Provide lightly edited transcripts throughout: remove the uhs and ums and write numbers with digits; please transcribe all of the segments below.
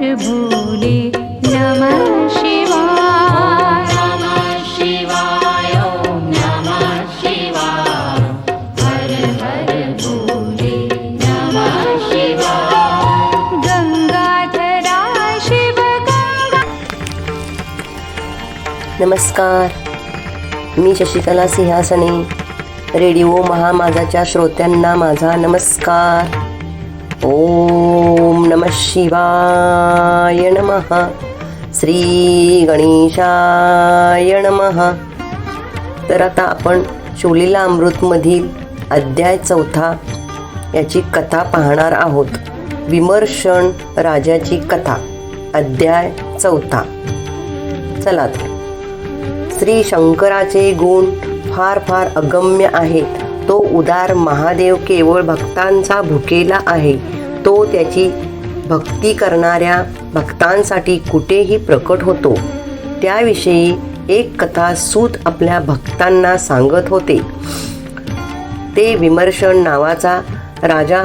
हर भोले नमः शिवाय नमः शिवाय ओम नमः शिवाय हर हर भोले नमः शिवाय गंगाधरा शिव गंगा। नमस्कार, मी शशिकला सिंहासने. रेडिओ महामाजाच्या श्रोत्यांना माझा नमस्कार. ओम नमः शिवाय नमः. श्री गणेशाय नमः. तर आता आपण शोलीला अमृतमधील अध्याय 4 याची कथा पाहणार आहोत. विमर्शन राजाची कथा, अध्याय 4. चला तर. श्री शंकराचे गुण फार फार अगम्य आहेत. तो उदार महादेव केवळ भक्तांचा भुकेला आहे. तो त्याची भक्ती करणाऱ्या भक्तांसाठी कुठेही प्रकट होतो. त्याविषयी एक कथा सूत आपल्या भक्तांना सांगत होते. ते विमर्शन नावाचा राजा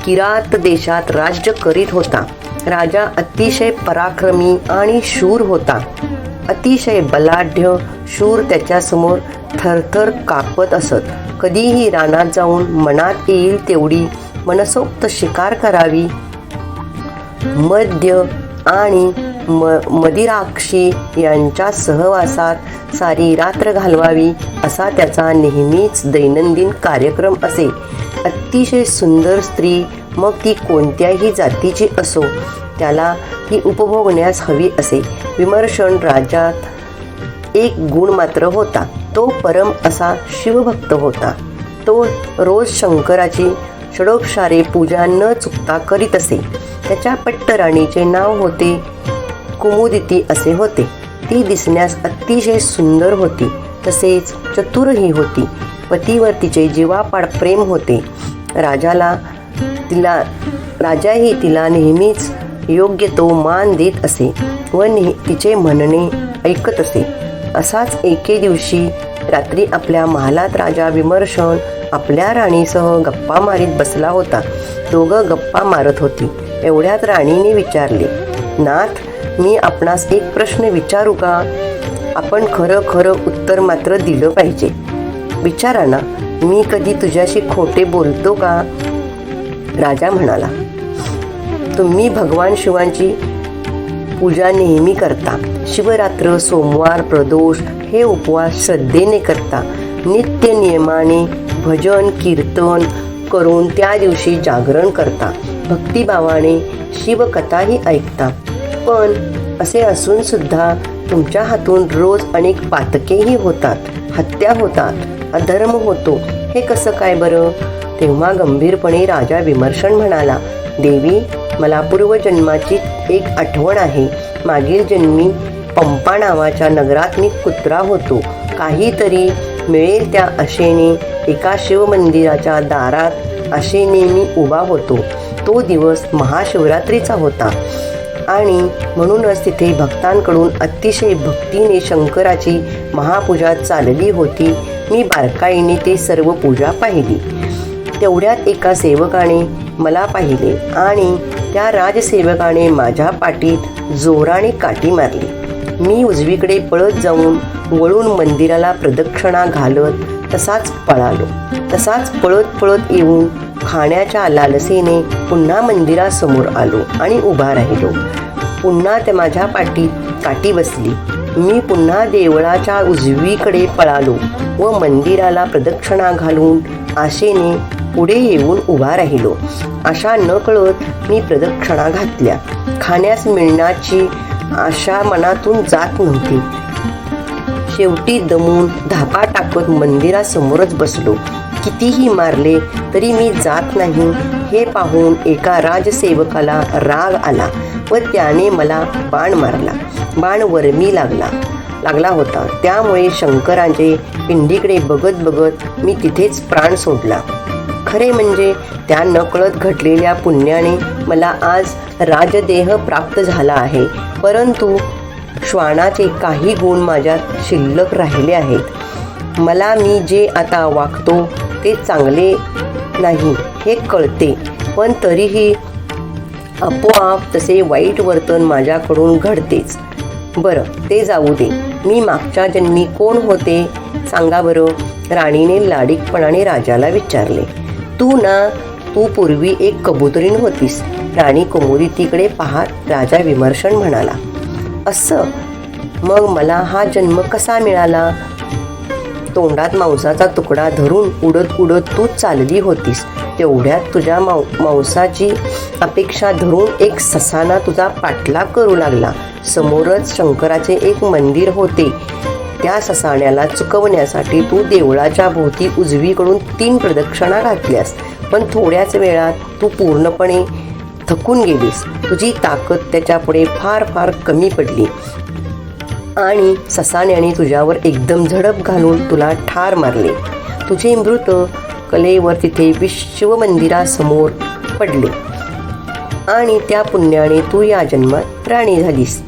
किरात देशात राज्य करीत होता. राजा अतिशय पराक्रमी आणि शूर होता. अतिशय बलाढ्य शूर त्याच्यासमोर थरथर कापत असत. कधीही रानात जाऊन मनात येईल तेवढी मनसोक्त शिकार करावी, मद्य आणि मदिराक्षी यांच्या सहवासात सारी रात्र घालवावी असा त्याचा नेहमीच दैनंदिन कार्यक्रम असे. अतिशय सुंदर स्त्री, मग ती कोणत्याही जातीची असो, त्याला ती उपभोगण्यास हवी असे. विमर्शन राजात एक गुण मात्र होता. तो परम असा शिवभक्त होता. तो रोज शंकराची षडोपचारे पूजा न चुकता करीत असे. त्याच्या पट्टराणीचे नाव होते कुमुदिती असे होते. ती दिसण्यास अतिशय सुंदर होती, तसेच चतुरही होती. पतीवर तिचे जीवापाड प्रेम होते. राजाही तिला नेहमीच योग्य तो मान देत असे व तिचे म्हणणे ऐकत असे. असाच एके दिवशी रात्री आपल्या महालात राजा विमर्शन आपल्या राणीसह गप्पा मारीत बसला होता. दोघं गप्पा मारत होती. एवढ्यात राणीने विचारले, नाथ, मी आपणास एक प्रश्न विचारू का? आपण खरं खरं उत्तर मात्र दिलं पाहिजे. विचारा ना, मी कधी तुझ्याशी खोटे बोलतो का? राजा म्हणाला, तुम्ही भगवान शिवांची पूजा नेहमी करता. शिवरात्र, सोमवार, प्रदोष हे उपवास श्रद्धेने करता. नित्य नियमाने भजन कीर्तन करून त्या दिवशी जागरण करता. भक्तिभावाने शिवकथाही ऐकता. पण असे असून सुद्धा तुमच्या हातून रोज अनेक पातकेही होतात, हत्या होतात, अधर्म होतो. हे कसं काय बरं? तेव्हा गंभीरपणे राजा विमर्शन म्हणाला, देवी, मला पूर्वजन्माची एक आठवण आहे. मागील जन्मी पंपा नावाच्या नगरात मी कुत्रा होतो. काहीतरी मिळेल त्या आशेने एका शिवमंदिराच्या दारात आशेने मी उभा होतो. तो दिवस महाशिवरात्रीचा होता आणि म्हणूनच तिथे भक्तांकडून अतिशय भक्तीने शंकराची महापूजा चालली होती. मी बारकाईने ते सर्व पूजा पाहिली. तेवढ्यात एका सेवकाने मला पाहिले आणि त्या राजसेवकाने माझ्या पाठीत जोराने काठी मारली. मी उजवीकडे पळत जाऊन वळून मंदिराला प्रदक्षिणा घालत तसाच पळालो. तसाच पळत पळत येऊन खाण्याच्या लालसेने पुन्हा मंदिरासमोर आलो आणि उभा राहिलो. पुन्हा त्या माझ्या पाठीत काठी बसली. मी पुन्हा देवळाच्या उजवीकडे पळालो व मंदिराला प्रदक्षिणा घालून आशेने पुढे येऊन उभा राहिलो. अशा न कळत मी प्रदक्षिणा घातल्या. खाण्यास मिळण्याची आशा मनातून जात नव्हती. शेवटी दमून धापा टाकत मंदिरासमोरच बसलो. कितीही मारले तरी मी जात नाही हे पाहून एका राजसेवकाला राग आला व त्याने मला बाण मारला. बाण वरमी लागला होता. त्यामुळे शंकरांचे पिंडीकडे बघत बघत मी तिथेच प्राण सोडला. खरे म्हणजे त्या नकळत घडलेल्या पुण्याने मला आज राजदेह प्राप्त झाला आहे. परंतु श्वानाचे काही गुण माझ्यात शिल्लक राहिले आहेत. मला मी जे आता वागतो ते चांगले नाही हे कळते, पण तरीही आपोआप तसे वाईट वर्तन माझ्याकडून घडतेच. बरं, ते जाऊ दे. मी मागच्या जन्मी कोण होते सांगा बरं. राणीने लाडिकपणाने राजाला विचारले. तू पूर्वी एक कबुतरीण होतीस. राणी कुमुदितीकडे पाहत राजा विमर्शन म्हणाला. असं? मग मला हा जन्म कसा मिळाला? तोंडात मांसाचा तुकडा धरून उडत उडत तू चालली होतीस. तेवढ्यात तुझ्या मांसाची अपेक्षा धरून एक ससाना तुझा पाठलाग करू लागला. समोरच शंकराचे एक मंदिर होते. त्या ससाण्याला चुकवण्यासाठी तू देवळाच्या भोवती उजवीकडून 3 प्रदक्षिणा घातल्यास. पण थोड्याच वेळात तू पूर्णपणे थकून गेलीस. तुझी ताकद त्याच्यापुढे फार फार कमी पडली आणि ससाण्याने तुझ्यावर एकदम झडप घालून तुला ठार मारले. तुझे मृत कलेवर तिथे विश्वमंदिरासमोर पडले आणि त्या पुण्याने तू या जन्मात राणी झालीस.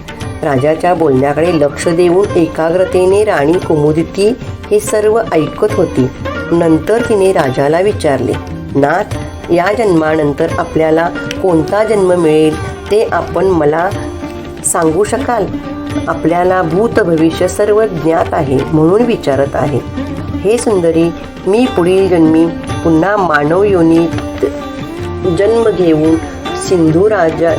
राजाच्या बोलण्याकडे लक्ष देऊन एकाग्रतेने राणी कुमुदिती हे सर्व ऐकत होती. नंतर तिने राजाला विचारले. नाथ, या जन्मानंतर आपल्याला कोणता जन्म मिळेल ते आपण मला सांगू शकाल? आपल्याला भूत भविष्य सर्व ज्ञात आहे म्हणून विचारत आहे. हे सुंदरी, मी पुढील जन्मी पुन्हा मानव योनीत जन्म घेऊन सिंधू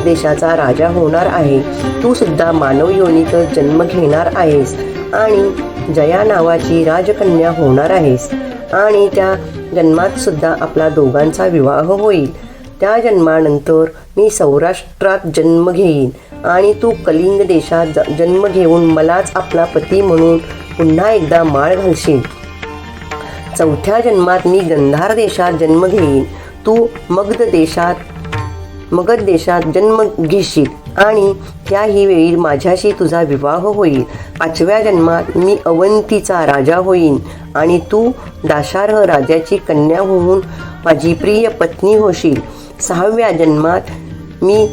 देशाचा राजा होणार आहे. तू सुद्धा मानव योनीत जन्म घेणार आहेस आणि जया नावाची राजकन्या होणार आहेस आणि त्या जन्मात सुद्धा आपला दोघांचा विवाह होईल. त्या जन्मानंतर मी सौराष्ट्रात जन्म घेईन आणि तू कलिंग देशात जन्म घेऊन मलाच आपला पती म्हणून पुन्हा एकदा माळ घालशील. चौथ्या जन्मात मी गंधार देशात जन्म घेईन. तू मगध देशात जन्म घेशील आणि त्याही वेळी माझ्याशी तुझा विवाह होईल. 5व्या जन्मात मी अवंतीचा राजा होईन आणि तू दाशार्ह राजाची कन्या होऊन माझी प्रिय पत्नी होशील. 6व्या जन्मात मी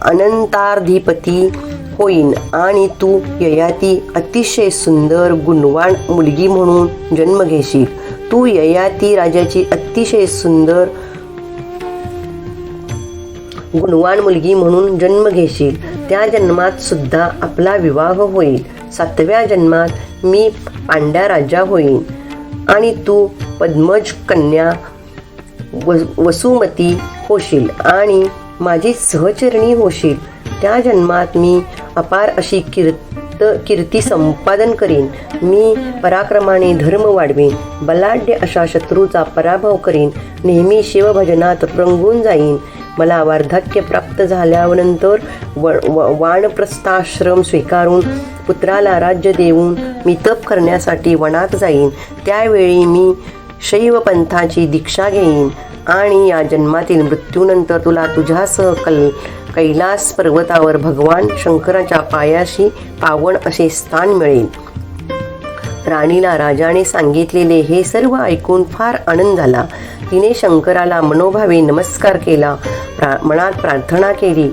अनंताधिपती होईन आणि तू ययाती अतिशय सुंदर गुणवान मुलगी म्हणून जन्म घेशील. तू ययाती राजाची अतिशय सुंदर गुणवान मुलगी म्हणून जन्म घेशील. त्या जन्मात सुद्धा आपला विवाह होईल. 7व्या जन्मात मी पांड्या राजा होईन आणि तू पद्मज कन्या वसुमती होशील आणि माझी सहचरणी होशील. त्या जन्मात मी अपार अशी कीर्ती संपादन करीन. मी पराक्रमाने धर्म वाढवीन. बलाढ्य अशा शत्रूचा पराभव करीन. नेहमी शिवभजनात रंगून जाईन. मला वार्धक्य प्राप्त झाल्यानंतर वानप्रस्थाश्रम स्वीकारून पुत्राला राज्य देऊन मी तप करण्यासाठी वनात जाईन. त्यावेळी मी शैवपंथाची दीक्षा घेईन आणि या जन्मातील मृत्यूनंतर तुला तुझ्यासह कैलास पर्वतावर भगवान शंकराच्या पायाशी पावन असे स्थान मिळेल. राणीला राजाने सांगितलेले हे सर्व ऐकून फार आनंद झाला. तिने शंकराला मनोभावे नमस्कार केला. मनात प्रार्थना केली.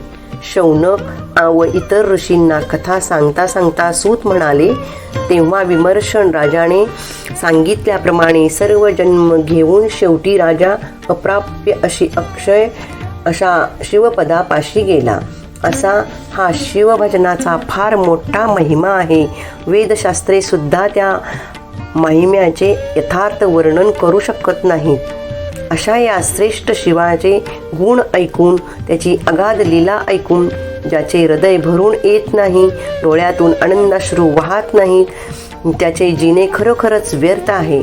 शौनक व इतर ऋषींना कथा सांगता सांगता सूत म्हणाले. तेव्हा विमर्शन राजाने सांगितल्याप्रमाणे सर्व जन्म घेऊन शेवटी राजा अप्राप्य अशा शिवपदापाशी गेला. असा हा शिवभजनाचा फार मोठा महिमा आहे. वेदशास्त्रे सुद्धा त्या महिम्याचे यथार्थ वर्णन करू शकत नाहीत. अशा या श्रेष्ठ शिवाचे गुण ऐकून, त्याची अगाध लीला ऐकून ज्याचे हृदय भरून येत नाही, डोळ्यातून आनंदाश्रू वाहत नाहीत, त्याचे जीणे खरोखरच व्यर्थ आहे.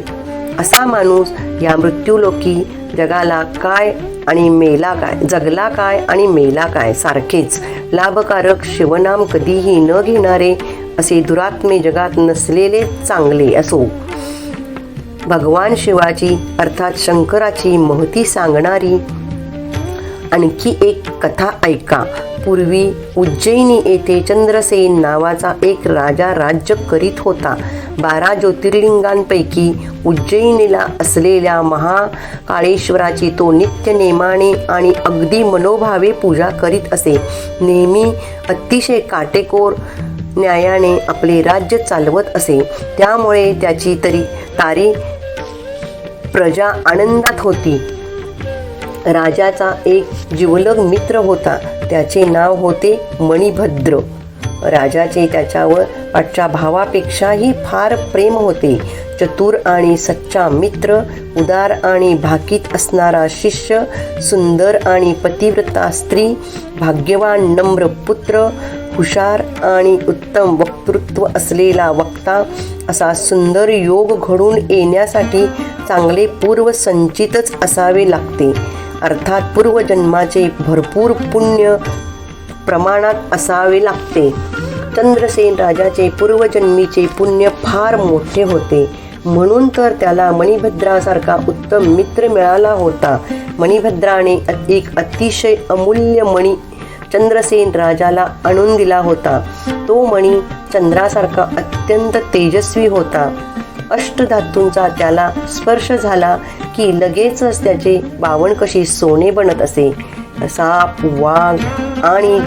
असा माणूस या मृत्यूलोकी जगला काय आणि मेला काय सारखेच. लाभकारक शिवनाम कधीही न घेणारे असे दुरात्मे जगात नसलेले चांगले असो. भगवान शिवाची अर्थात शंकराची महती सांगणारी आणखी एक कथा ऐका. पूर्वी उज्जैनी येथे चंद्रसेन नावाचा एक राजा राज्य करीत होता. 12 ज्योतिर्लिंगांपैकी उज्जैनीला असलेल्या महाकाळेश्वराची तो नित्य नेमाने आणि अगदी मनोभावे पूजा करीत असे. नेहमी अतिशय काटेकोर न्यायाने आपले राज्य चालवत असे. त्यामुळे त्याची तारी प्रजा आनंदात होती. राजाचा एक जिवलग मित्र होता. त्याचे नाव होते मणिभद्र. राजाचे त्याच्यावर पाठच्या भावापेक्षाही फार प्रेम होते. चतुर आणि सच्चा मित्र, उदार आणि भाकीत असणारा शिष्य, सुंदर आणि पतिव्रता स्त्री, भाग्यवान नम्र पुत्र, हुशार आणि उत्तम वक्तृत्व असलेला वक्ता, असा सुंदर योग घडून येण्यासाठी चांगले पूर्वसंचितच असावे लागते. अर्थात पूर्वजन्माचे भरपूर पुण्य प्रमाणात असावे लागते. चंद्रसेन राजाचे पूर्वजन्मीचे पुण्य फार मोठे होते, म्हणून तर त्याला मणिभद्रासारखा उत्तम मित्र मिळाला होता. मणिभद्राने एक अतिशय अमूल्य मणी चंद्रसेन राजाला आणून दिला होता. तो मणी चंद्रासारखा अत्यंत तेजस्वी होता. अष्टधातूंचा त्याला स्पर्श झाला की लगेचच त्याचे बावनकशी सोने बनत असे. साप, वाघ आणि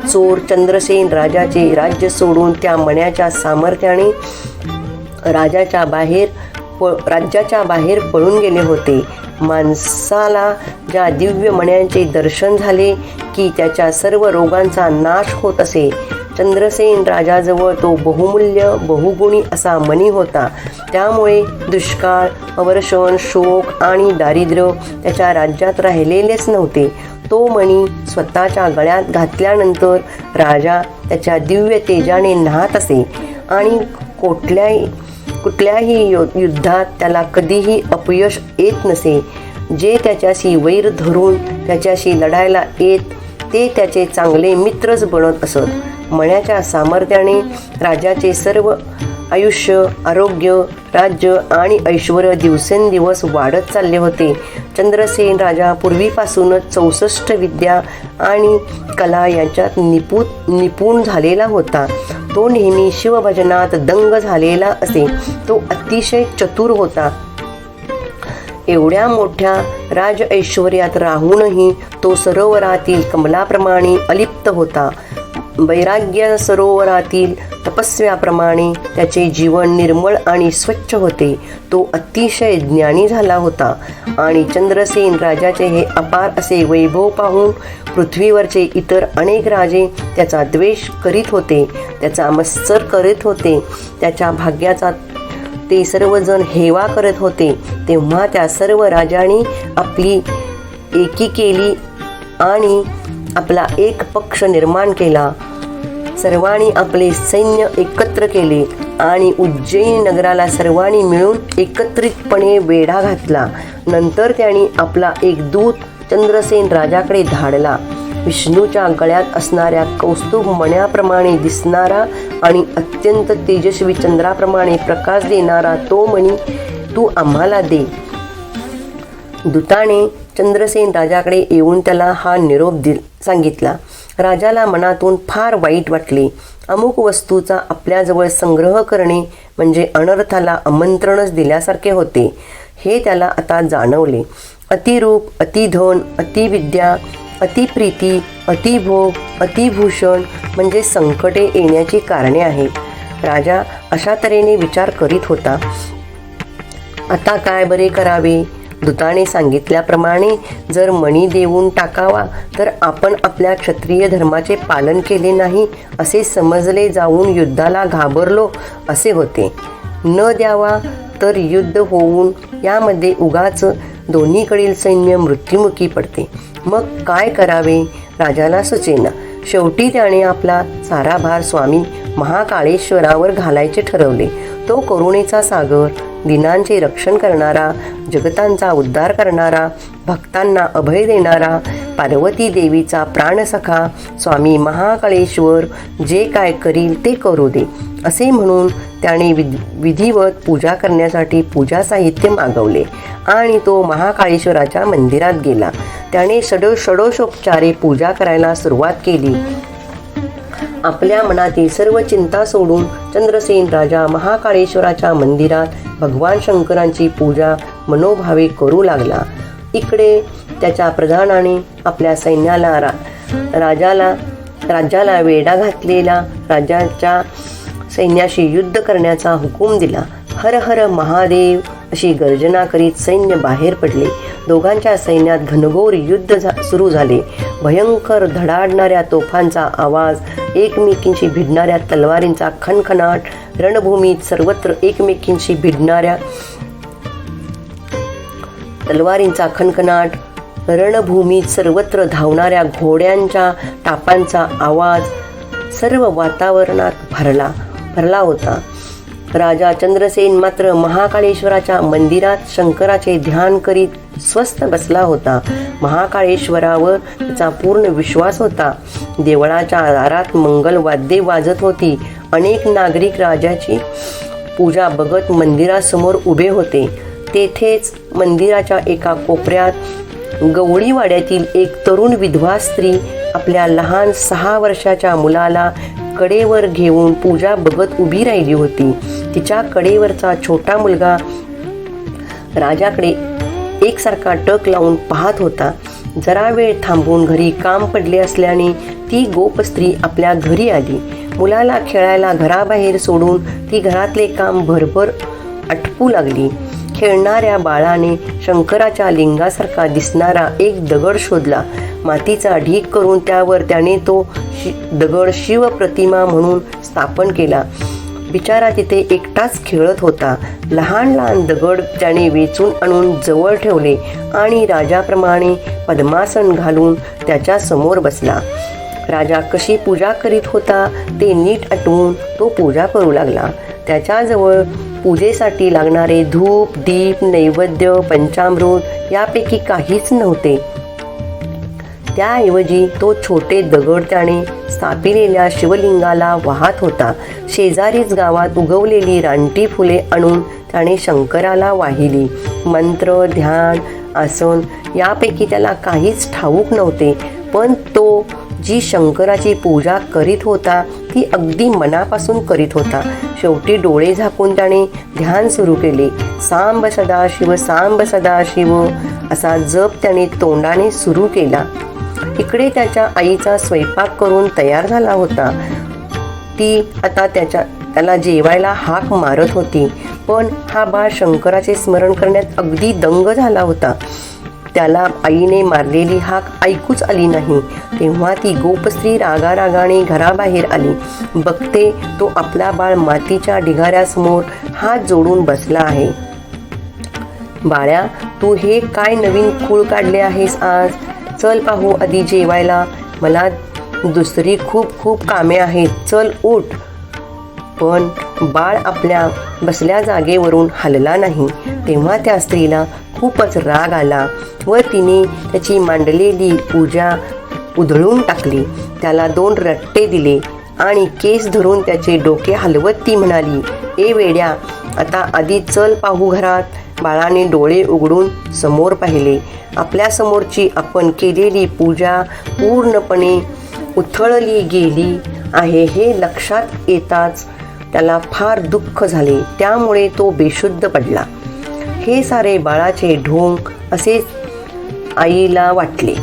चोर चंद्रसेन राजाचे राज्य सोडून त्या मण्याच्या सामर्थ्याने राज्याच्या बाहेर पळून गेले होते. माणसाला ज्या दिव्य मण्यांचे दर्शन झाले की त्याच्या सर्व रोगांचा नाश होत असे. चंद्रसेन राजाजवळ तो बहुमूल्य बहुगुणी असा मणी होता. त्यामुळे दुष्काळ, अवर्षण, शोक आणि दारिद्र्य त्याच्या राज्यात राहिलेलेच नव्हते. तो मणी स्वतःच्या गळ्यात घातल्यानंतर राजा त्याच्या दिव्य तेजाने न्हात असे आणि कुठल्याही युद्धात त्याला कधीही अपयश येत नसे. जे त्याच्याशी वैर धरून त्याच्याशी लढायला येत ते त्याचे चांगले मित्रच बनत असत. मण्याच्या सामर्थ्याने राजाचे सर्व आयुष्य, आरोग्य, राज्य आणि ऐश्वर दिवसेंदिवस वाढत चालले होते. चंद्रसेन राजा पूर्वीपासूनच 64 विद्या आणि कला यांच्यात निपुण झालेला होता. तो नेहमी शिवभजनात दंग झालेला असे. तो अतिशय चतुर होता. एवढ्या मोठ्या राज ऐश्वर्यात राहूनही तो सरोवरातील कमलाप्रमाणे अलिप्त होता. वैराग्य सरोवरातील तपस्व्याप्रमाणे त्याचे जीवन निर्मळ आणि स्वच्छ होते. तो अतिशय ज्ञानी झाला होता आणि चंद्रसेन राजाचे हे अपार असे वैभव पाहून पृथ्वीवरचे इतर अनेक राजे त्याचा द्वेष करीत होते, त्याचा मत्सर करीत होते. त्याच्या भाग्याचा ते सर्वजण हेवा करत होते. तेव्हा त्या सर्व राजांनी आपली एकी केली आणि आपला एक पक्ष निर्माण केला. सर्वांनी आपले सैन्य एकत्र केले आणि उज्जैन नगराला सर्वांनी मिळून एकत्रितपणे वेढा घातला. नंतर त्यांनी आपला एक दूत चंद्रसेन राजाकडे धाडला. विष्णूच्या गळ्यात असणाऱ्या कौस्तुभ मण्याप्रमाणे दिसणारा आणि अत्यंत तेजस्वी चंद्राप्रमाणे प्रकाश देणारा तो मणी तू आम्हाला दे. दूताने चंद्रसेन राजाकडे येऊन त्याला हा निरोप सांगितला. राजाला मनातून फार वाईट वाटले. अमुक वस्तूचा आपल्याजवळ संग्रह करणे म्हणजे अनर्थाला आमंत्रणच दिल्यासारखे होते, हे त्याला आता जाणवले. अतिरूप, अतिधन, अतिविद्या, अतिप्रीती, अतिभोग, अतिभूषण म्हणजे संकटे येण्याची कारणे आहेत. राजा अशा तऱ्हेने विचार करीत होता. आता काय बरे करावे? दूताने सांगितल्याप्रमाणे जर मणी देऊन टाकावा तर आपण आपल्या क्षत्रिय धर्माचे पालन केले नाही असे समजले जाऊन युद्धाला घाबरलो असे होते. न द्यावा तर युद्ध होऊन यामध्ये उगाच दोन्हीकडील सैन्य मृत्युमुखी पडते. मग काय करावे राजाला सुचेना. शेवटी त्याने आपला सारा भार स्वामी महाकाळेश्वरावर घालायचे ठरवले. तो करुणेचा सागर, दिनांचे रक्षण करणारा, जगतांचा उद्धार करणारा, भक्तांना अभय देणारा, पार्वती देवीचा प्राणसखा स्वामी महाकाळेश्वर जे काय करील ते करू दे असे म्हणून त्याने विधिवत पूजा करण्यासाठी पूजा साहित्य मागवले आणि तो महाकाळेश्वराच्या मंदिरात गेला. त्याने षडोषोपचारे पूजा करायला सुरुवात केली. आपल्या मनातील सर्व चिंता सोडून चंद्रसेन राजा महाकाळेश्वराच्या मंदिरात भगवान शंकरांची पूजा मनोभावे करू लागला. इकडे त्याच्या प्रधानाने आपल्या सैन्याला राज्याला वेढा घातलेला राजाच्या सैन्याशी युद्ध करण्याचा हुकूम दिला. हर हर महादेव अशी गर्जना करीत सैन्य बाहेर पडले. दोघांच्या सैन्यात घनघोर युद्ध सुरू झाले. भयंकर धडाडणाऱ्या तोफांचा आवाज, एकमेकींशी भिडणाऱ्या तलवारींचा खणखणाट, रणभूमीत सर्वत्र एकमेकींशी भिडणाऱ्या तलवारींचा खणखणाट, रणभूमीत सर्वत्र धावणाऱ्या घोड्यांच्या टापांचा आवाज सर्व वातावरणात भरला होता. राजा चंद्रसेन मात्र महाकाळेश्वराच्या मंदिरात शंकराचे ध्यान करीत स्वस्थ बसला होता. महाकाळेश्वरावर त्याचा पूर्ण विश्वास होता. देवळाच्या दारात मंगलवाद्ये वाजत होती. अनेक नागरिक राजाची पूजा बघत मंदिरासमोर उभे होते. तेथेच मंदिराच्या एका कोपऱ्यात गवळीवाड्यातील एक तरुण विधवा स्त्री आपल्या लहान 6 वर्षाच्या मुलाला कडेवर घेऊन पूजा बघत उभी राहिली होती. तिच्या कडेवरचा छोटा मुलगा राजाकडे एकसारखा टक लावून पाहत होता. जरा वेळ थांबून घरी काम पडले असल्याने ती गोप स्त्री आपल्या घरी आली. मुलाला खेळायला घराबाहेर सोडून ती घरातले काम भरभर आटपू लागली. खेळणाऱ्या बाळाने शंकराच्या लिंगासारखा दिसणारा एक दगड शोधला. मातीचा ढीग करून त्यावर त्याने तो दगड शिवप्रतिमा म्हणून स्थापन केला. बिचारा तिथे एकटाच खेळत होता. लहान लहान दगड त्याने वेचून आणून जवळ ठेवले आणि राजाप्रमाणे पद्मासन घालून त्याच्या समोर बसला. राजा कशी पूजा करीत होता ते नीट आठवून तो पूजा करू लागला. त्याच्याजवळ पूजेसाठी लागणारे धूप, दीप, नैवेद्य, पंचामृत यापैकी काहीच नव्हते. त्याऐवजी तो छोटे दगड त्याने स्थापिलेल्या शिवलिंगाला वाहत होता. शेजारीच गावात उगवलेली रानटी फुले आणून त्याने शंकराला वाहिली. मंत्र, ध्यान, आसन यापैकी त्याला काहीच ठाऊक नव्हते, पण तो जी शंकराची पूजा करीत होता ती अगदी मनापासून करीत होता. शेवटी डोळे झाकून त्याने ध्यान सुरू केले. सांब सदाशिव, सांब सदाशिव असा जप त्याने तोंडाने सुरू केला. इकडे त्याच्या आईचा स्वयंपाक करून तयार झाला होता. ती आता त्याला जेवायला हाक मारत होती, पण हा बाळ शंकराचे स्मरण करण्यात अगदी दंग झाला होता. त्याला आईने मारलेली हाक ऐकूच आली नाही. तेव्हा ती गोपस्त्री रागारागाने घराबाहेर आली. बघते तो आपला बाळ मातीच्या ढिगाऱ्यासमोर हात जोडून बसला आहे. बाळ्या, तू हे काय नवीन खूळ काढले आहेस आज? चल पाहू आधी जेवायला. मला दुसरी खूप खूप कामे आहेत. चल उठ. पण बाळ आपल्या बसल्या जागेवरून हलला नाही. तेव्हा त्या स्त्रीला खूपच राग आला व तिने त्याची मांडलेली पूजा उधळून टाकली. त्याला 2 रट्टे दिले आणि केस धरून त्याचे डोके हलवत ती म्हणाली, ए वेड्या, आता आधी चल पाहू घरात. बाळाने डोळे उघडून समोर पाहिले. आपल्यासमोरची आपण केलेली पूजा पूर्णपणे उथळली गेली आहे हे लक्षात येताच त्याला फार दुःख झाले. त्यामुळे तो बेशुद्ध पडला. हे सारे बाळाचे ढोंग असे आईला वाटले.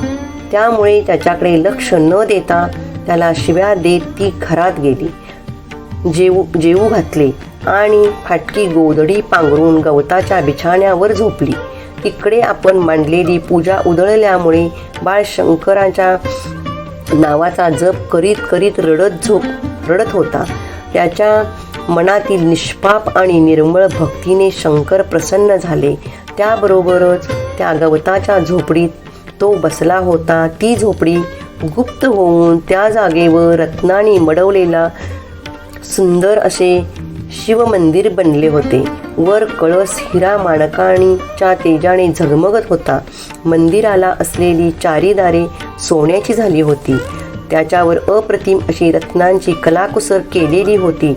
त्यामुळे त्याच्याकडे लक्ष न देता त्याला शिव्या देत ती घरात गेली. जेवू घातले आणि फाटकी गोधडी पांघरून गवताच्या बिछाण्यावर झोपली. तिकडे आपण मांडलेली पूजा उधळल्यामुळे बाळ शंकराच्या नावाचा जप करीत करीत रडत होता. त्याच्या मनातील निष्पाप आणि निर्मळ भक्तीने शंकर प्रसन्न झाले. त्याबरोबरच त्या गवताच्या झोपडीत तो बसला होता ती झोपडी गुप्त होऊन त्या जागेवर रत्नांनी मडवलेला सुंदर असे शिवमंदिर बनले होते. वर कळस हिरा माणकांच्या तेजाने झगमगत होता. मंदिराला असलेली 4 दारे सोन्याची झाली होती. त्याच्यावर अप्रतिम अशी रत्नांची कलाकुसर केलेली होती.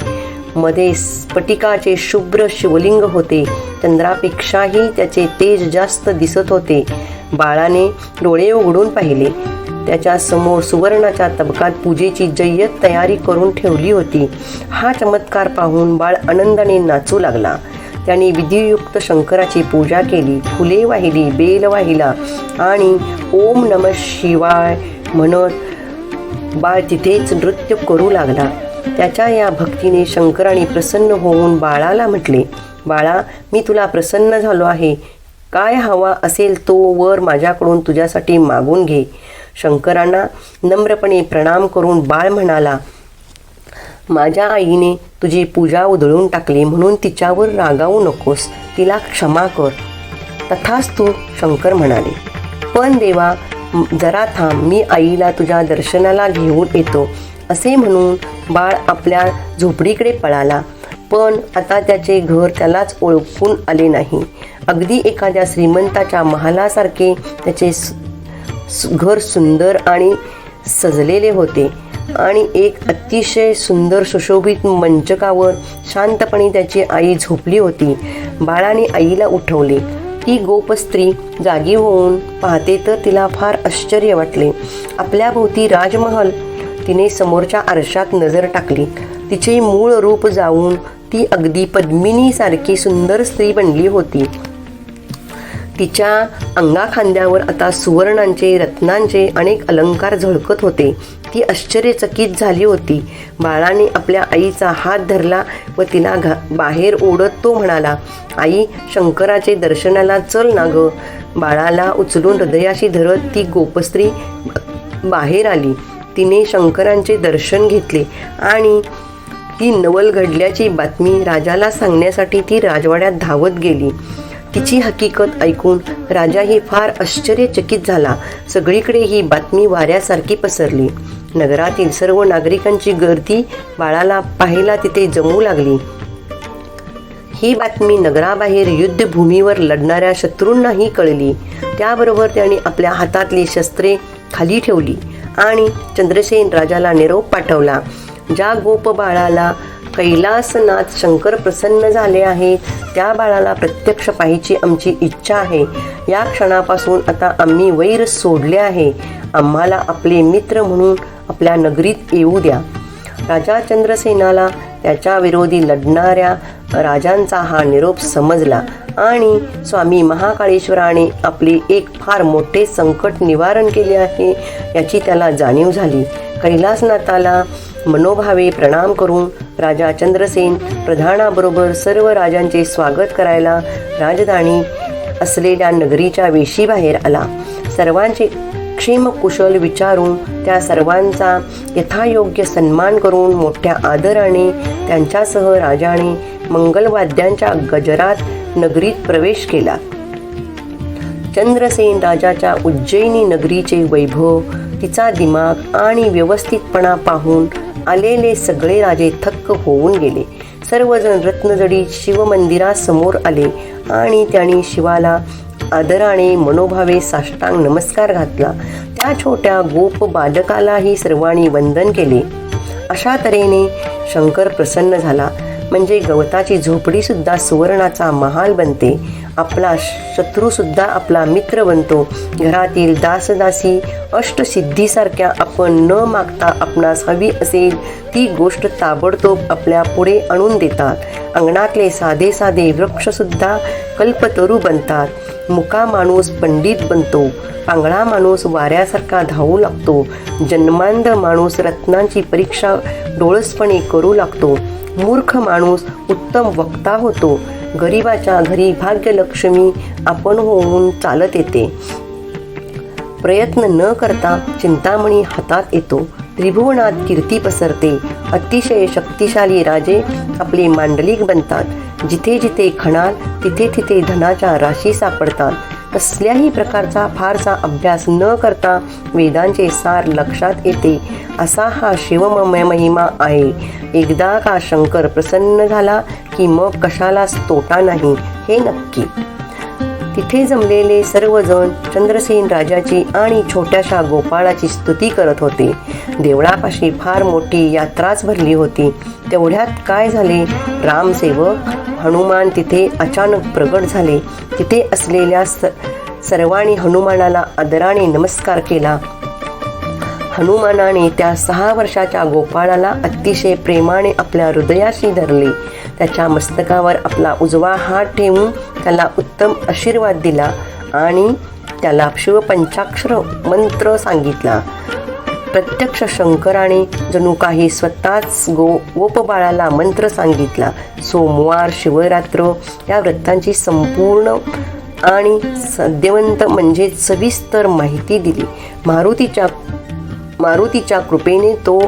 मध्ये स्फटिकाचे शुभ्र शिवलिंग होते. चंद्रापेक्षाही त्याचे तेज जास्त दिसत होते. बाळाने डोळे उघडून पाहिले. त्याच्या समोर सुवर्णाच्या तबकात पूजेची जय्यत तयारी करून ठेवली होती. हा चमत्कार पाहून बाळ आनंदाने नाचू लागला. त्याने विधियुक्त शंकराची पूजा केली, फुले वाहिली, बेल वाहिला आणि ओम नमः शिवाय म्हणत बाळ तिथेच नृत्य करू लागला. त्याच्या या भक्तीने शंकराने प्रसन्न होऊन बाळाला म्हटले, बाळा, मी तुला प्रसन्न झालो आहे. काय हवा असेल तो वर माझ्याकडून तुझ्यासाठी मागून घे. शंकरांना नम्रपणे प्रणाम करून बाळ म्हणाला, माझ्या आईने तुझी पूजा उधळून टाकली म्हणून तिच्यावर रागावू नकोस, तिला क्षमा कर. तथास्तु, शंकर म्हणाले. पण देवा, जरा थांब, मी आईला तुझ्या दर्शनाला घेऊन येतो. असे म्हणून बाळ आपल्या झोपडीकडे पळाला. पण आता त्याचे घर त्यालाच ओळखून आले नाही. अगदी एखाद्या श्रीमंताच्या महालासारखे त्याचे घर सुंदर आणि सजलेले होते आणि एक अतिशय सुंदर सुशोभित मंचकावर शांतपणे त्याची आई झोपली होती. बाळाने आईला उठवले. ती गोप स्त्री जागी होऊन पाहते तर तिला फार आश्चर्य वाटले. आपल्या भोवती राजमहल. तिने समोरच्या आरशात नजर टाकली. तिचे मूळ रूप जाऊन ती अगदी पद्मिनीसारखी सुंदर स्त्री बनली होती. तिच्या अंगाखांद्यावर आता सुवर्णांचे, रत्नांचे अनेक अलंकार झळकत होते. ती आश्चर्यचकित झाली होती. बाळाने आपल्या आईचा हात धरला व तिला बाहेर ओढत तो म्हणाला, आई, शंकराचे दर्शनाला चल ना ग. बाळाला उचलून हृदयाशी धरत ती गोपस्त्री बाहेर आली. तिने शंकरांचे दर्शन घेतले आणि ती नवल घडल्याची बातमी राजाला सांगण्यासाठी ती राजवाड्यात धावत गेली. तिची हकीकत ऐकून राजाही फार आश्चर्यचकित झाला. सगळीकडे ही बातमी वाऱ्यासारखी पसरली. नगरातील सर्व नागरिकांची गर्दी बाळाला पाहायला तिथे जमू लागली. ही बातमी नगराबाहेर युद्धभूमीवर लढणाऱ्या शत्रूंनाही कळली. त्याबरोबर त्यांनी आपल्या हातातली शस्त्रे खाली ठेवली आणि चंद्रसेन राजाला निरोप पाठवला. ज्या गोप बाळाला कैलासनाथ शंकर प्रसन्न झाले आहेत, त्या बाळाला प्रत्यक्ष पाहायची आमची इच्छा आहे. या क्षणापासून आता आम्ही वैर सोडले आहे. आम्हाला आपले मित्र म्हणून आपल्या नगरीत येऊ द्या. राजा चंद्रसेनाला त्याच्या विरोधी लढणाऱ्या राजांचा हा निरोप समजला आणि स्वामी महाकाळेश्वराने आपले एक फार मोठे संकट निवारण केले आहे याची त्याला जाणीव झाली. कैलासनाथाला मनोभावे प्रणाम करून राजा चंद्रसेन प्रधानाबरोबर सर्व राजांचे स्वागत करायला राजधानी असलेल्या नगरीच्या वेशीबाहेर आला. सर्वांचे क्षेमकुशल विचारून त्या सर्वांचा यथायोग्य सन्मान करून मोठ्या आदराने त्यांच्यासह राजाने मंगलवाद्यांच्या गजरात नगरीत प्रवेश केला. चंद्रसेन राजाच्या उज्जैनी नगरीचे वैभव, तिचा दिमाग आणि व्यवस्थितपणा पाहून आलेले सगळे राजे थक्क होऊन गेले. सर्वजण रत्नजडी शिवमंदिरासमोर आले आणि त्यांनी शिवाला आदराने मनोभावे साष्टांग नमस्कार घातला. त्या छोट्या गोप बालकालाही सर्वांनी वंदन केले. अशा तऱ्हेने शंकर प्रसन्न झाला. म्हणजे गवताची झोपडीसुद्धा सुवर्णाचा महाल बनते. आपला शत्रूसुद्धा आपला मित्र बनतो. घरातील दासदासी अष्टसिद्धीसारख्या आपण न मागता आपणास हवी असेल ती गोष्ट ताबडतोब आपल्या पुढे आणून देतात. अंगणातले साधे साधे वृक्षसुद्धा कल्पतरू बनतात. मुका माणूस पंडित बनतो. पांगळा माणूस वाऱ्यासारखा धावू लागतो. जन्मांध माणूस रत्नांची परीक्षा डोळसपणे करू लागतो. मूर्ख माणूस उत्तम वक्ता होतो. गरिबाच्या घरी भाग्यलक्ष्मी आपण होऊन चालत येते. प्रयत्न न करता चिंतामणी हातात येतो. त्रिभुवनात कीर्ती पसरते. अतिशय शक्तिशाली राजे आपले मांडलिक बनतात. जिथे जिथे खणाल तिथे तिथे धनाच्या राशी सापडतात. कसल्याही प्रकारचा फारसा अभ्यास न करता वेदांचे सार लक्षात येते. असा हा शिवमय महिमा आहे. एकदा का शंकर प्रसन्न झाला की मग कशालाच तोटा नाही, हे नक्की. तिथे जमलेले सर्वजण चंद्रसेन राजाची आणि छोट्याशा गोपाळाची स्तुती करत होते. देवळापाशी फार मोठी यात्राच भरली होती. तेवढ्यात काय झाले, रामसेवक हनुमान तिथे अचानक प्रगट झाले. तिथे असलेल्या सर्वांनी हनुमानाला आदराने नमस्कार केला. हनुमानाने त्या 6 वर्षाच्या गोपाळाला अतिशय प्रेमाने आपल्या हृदयाशी धरले. त्याच्या मस्तकावर आपला उजवा हात ठेवून त्याला उत्तम आशीर्वाद दिला आणि त्याला शिवपंचाक्षर मंत्र सांगितला. प्रत्यक्ष शंकराने जणू काही स्वतःच गोपबाळाला मंत्र सांगितला. सोमवार, शिवरात्र या व्रतांची संपूर्ण आणि सद्यवंत म्हणजे सविस्तर माहिती दिली. मारुतीच्या कृपेने तो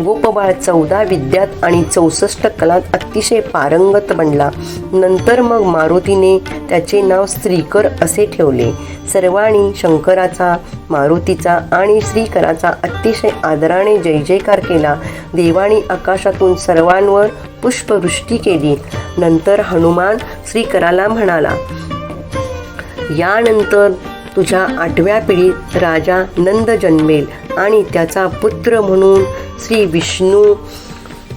गोपबाळ 14 विद्यात आणि 64 कलात अतिशय पारंगत बनला. नंतर मग मारुतीने त्याचे नाव श्रीकर असे ठेवले. सर्वांनी शंकराचा, मारुतीचा आणि श्रीकराचा अतिशय आदराने जय जयकार केला. देवाने आकाशातून सर्वांवर पुष्पवृष्टी केली. नंतर हनुमान श्रीकराला म्हणाला, यानंतर तुझ्या 8व्या पिढीत राजा नंद जन्मेल आणि त्याचा पुत्र म्हणून श्री विष्णू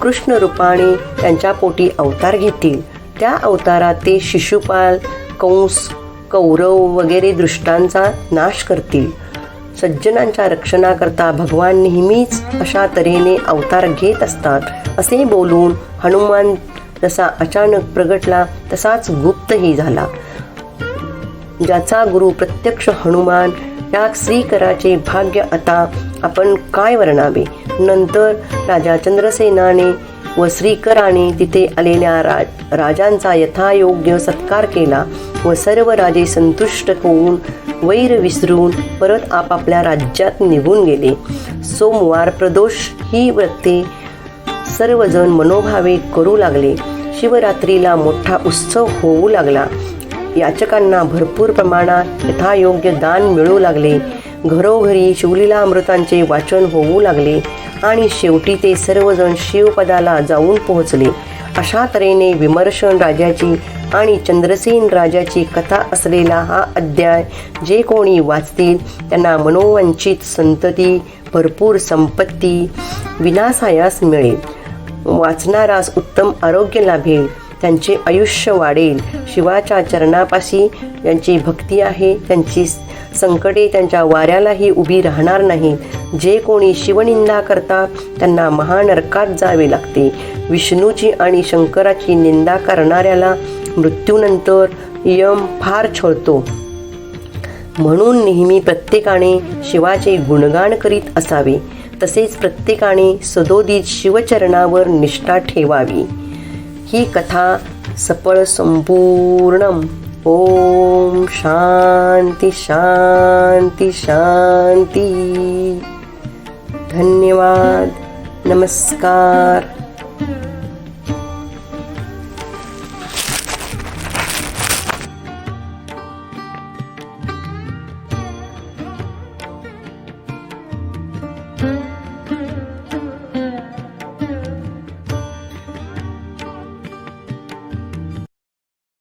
कृष्ण रूपाने त्यांच्या पोटी अवतार घेतील. त्या अवतारात ते शिशुपाल, कंस, कौरव वगैरे दुष्टांचा नाश करतील. सज्जनांच्या रक्षणाकरता भगवान नेहमीच अशा तऱ्हेने अवतार घेत असतात. असे बोलून हनुमान जसा अचानक प्रगटला तसाच गुप्तही झाला. ज्याचा गुरु प्रत्यक्ष हनुमान या श्रीकराचे भाग्य आता आपण काय वर्णावे. नंतर राजा चंद्रसेनाने व श्रीकराने तिथे आलेल्या राजांचा यथायोग्य सत्कार केला व सर्व राजे संतुष्ट होऊन वैर विसरून परत आपापल्या राज्यात निघून गेले. सोमवार, प्रदोष ही व्रते सर्वजण मनोभावे करू लागले. शिवरात्रीला मोठा उत्सव होऊ लागला. याचकांना भरपूर प्रमाणात यथायोग्य दान मिळू लागले. घरोघरी शिवलीलामृतांचे वाचन होऊ लागले आणि शेवटी ते सर्वजण शिवपदाला जाऊन पोहोचले. अशा तऱ्हेने विमर्शन राजाची आणि चंद्रसेन राजाची कथा असलेला हा अध्याय जे कोणी वाचतील त्यांना मनोवांछित संतती, भरपूर संपत्ती विनासायास मिळेल. वाचणारास उत्तम आरोग्य लाभेल, त्यांचे आयुष्य वाढेल. शिवाच्या चरणापाशी ज्यांची भक्ती आहे त्यांची संकटे त्यांच्या वाऱ्यालाही उभी राहणार नाही. जे कोणी शिवनिंदा करतात त्यांना महानरकात जावे लागते. विष्णूची आणि शंकराची निंदा करणाऱ्याला मृत्यूनंतर यम फार छळतो. म्हणून नेहमी प्रत्येकाने शिवाचे गुणगान करीत असावे. तसेच प्रत्येकाने सदोदित शिवचरणावर निष्ठा ठेवावी. ही कथा सफळ संपूर्णम. ओम शांती शांती शांती. धन्यवाद. नमस्कार.